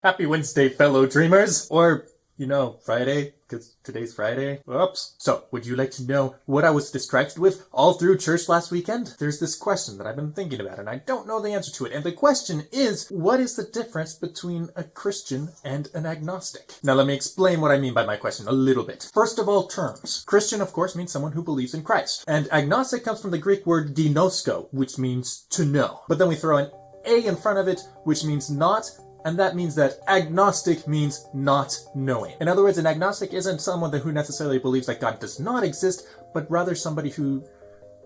Happy Wednesday, fellow dreamers! Or, Friday, because today's Friday. Oops. So, would you like to know what I was distracted with all through church last weekend? There's this question that I've been thinking about, and I don't know the answer to it. And the question is, what is the difference between a Christian and an agnostic? Now, let me explain what I mean by my question a little bit. First of all, terms. Christian, of course, means someone who believes in Christ. And agnostic comes from the Greek word ginosko, which means to know. But then we throw an A in front of it, which means not, and that means that agnostic means not knowing. In other words, an agnostic isn't someone who necessarily believes that God does not exist, but rather somebody who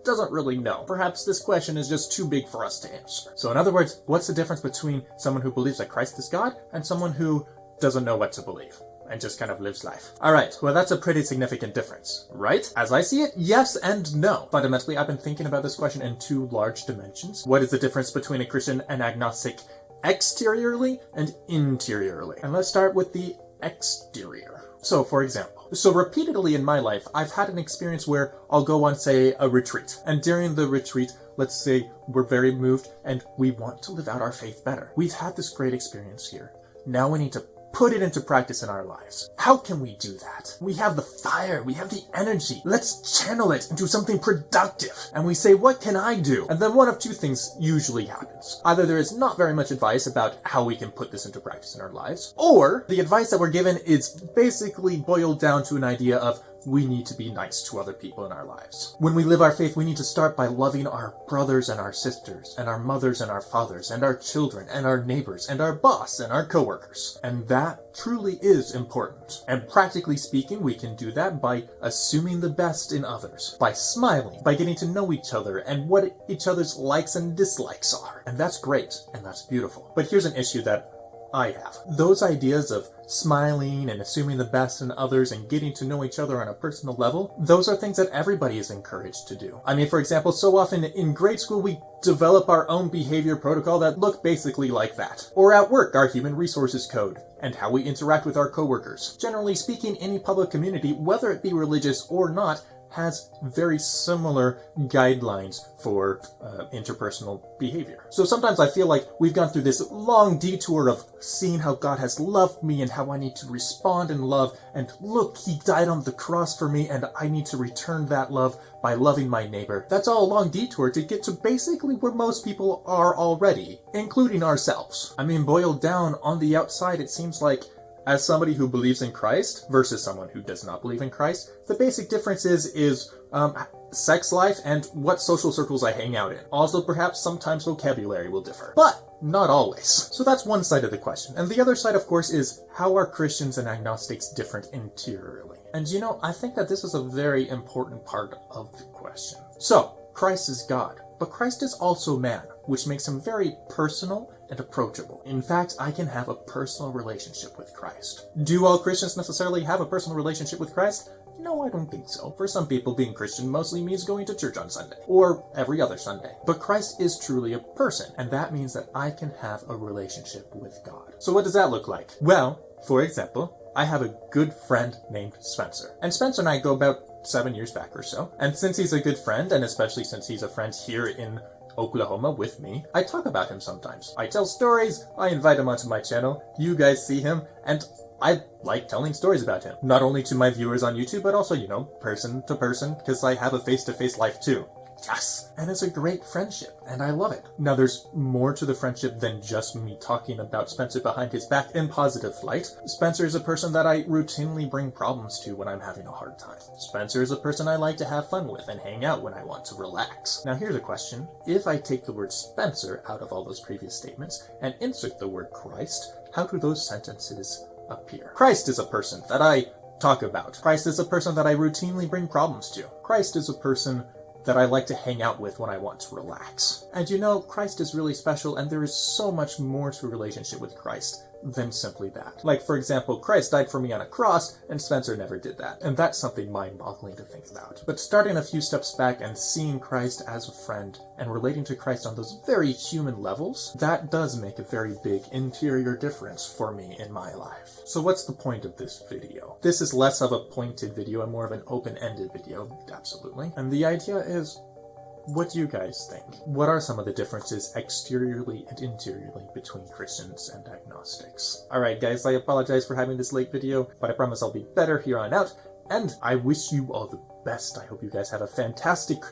doesn't really know. Perhaps this question is just too big for us to answer. So in other words, what's the difference between someone who believes that Christ is God and someone who doesn't know what to believe and just kind of lives life? Alright, well that's a pretty significant difference, right? As I see it, yes and no. Fundamentally, I've been thinking about this question in two large dimensions. What is the difference between a Christian and agnostic exteriorly and interiorly? And let's start with the exterior. So, for example, repeatedly in my life, I've had an experience where I'll go on, say, a retreat. And during the retreat, let's say we're very moved and we want to live out our faith better. We've had this great experience here. Now we need to put it into practice in our lives. How can we do that? We have the fire, we have the energy. Let's channel it into something productive. And we say, what can I do? And then one of two things usually happens. Either there is not very much advice about how we can put this into practice in our lives, or the advice that we're given is basically boiled down to an idea of we need to be nice to other people in our lives. When we live our faith, we need to start by loving our brothers and our sisters, and our mothers and our fathers, and our children, and our neighbors, and our boss, and our coworkers. And that truly is important. And practically speaking, we can do that by assuming the best in others, by smiling, by getting to know each other, and what each other's likes and dislikes are. And that's great, and that's beautiful. But here's an issue that I have. Those ideas of smiling and assuming the best in others and getting to know each other on a personal level, those are things that everybody is encouraged to do. I mean, for example, so often in grade school, we develop our own behavior protocol that look basically like that. Or at work, our human resources code and how we interact with our coworkers. Generally speaking, any public community, whether it be religious or not, has very similar guidelines for interpersonal behavior. So sometimes I feel like we've gone through this long detour of seeing how God has loved me and how I need to respond in love, and look, he died on the cross for me and I need to return that love by loving my neighbor. That's all a long detour to get to basically where most people are already, including ourselves. I mean, boiled down on the outside, it seems like as somebody who believes in Christ versus someone who does not believe in Christ, the basic difference is sex life and what social circles I hang out in. Also, perhaps sometimes vocabulary will differ, but not always. So that's one side of the question. And the other side, of course, is how are Christians and agnostics different interiorly? And I think that this is a very important part of the question. So, Christ is God, but Christ is also man, which makes him very personal and approachable. In fact, I can have a personal relationship with Christ. Do all Christians necessarily have a personal relationship with Christ? No, I don't think so. For some people, being Christian mostly means going to church on Sunday, or every other Sunday. But Christ is truly a person, and that means that I can have a relationship with God. So what does that look like? Well, for example, I have a good friend named Spencer. And Spencer and I go about 7 years back or so. And since he's a good friend, and especially since he's a friend here in Oklahoma with me, I talk about him sometimes. I tell stories, I invite him onto my channel, you guys see him, and I like telling stories about him. Not only to my viewers on YouTube, but also, person to person, because I have a face-to-face life too. Yes! And it's a great friendship, and I love it. Now, there's more to the friendship than just me talking about Spencer behind his back in positive light. Spencer is a person that I routinely bring problems to when I'm having a hard time. Spencer is a person I like to have fun with and hang out when I want to relax. Now, here's a question. If I take the word Spencer out of all those previous statements and insert the word Christ, how do those sentences appear? Christ is a person that I talk about. Christ is a person that I routinely bring problems to. Christ is a person that I like to hang out with when I want to relax. And Christ is really special, and there is so much more to a relationship with Christ than simply that. Like, for example, Christ died for me on a cross, and Spencer never did that. And that's something mind-boggling to think about. But starting a few steps back and seeing Christ as a friend and relating to Christ on those very human levels, that does make a very big interior difference for me in my life. So what's the point of this video? This is less of a pointed video and more of an open-ended video, absolutely. And the idea is, What do you guys think? What are some of the differences exteriorly and interiorly between Christians and agnostics? Alright guys, I apologize for having this late video, but I promise I'll be better here on out, and I wish you all the best. I hope you guys have a fantastic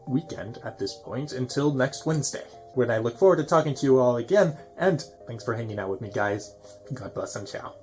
weekend at this point until next Wednesday, when I look forward to talking to you all again, and thanks for hanging out with me guys. God bless and ciao.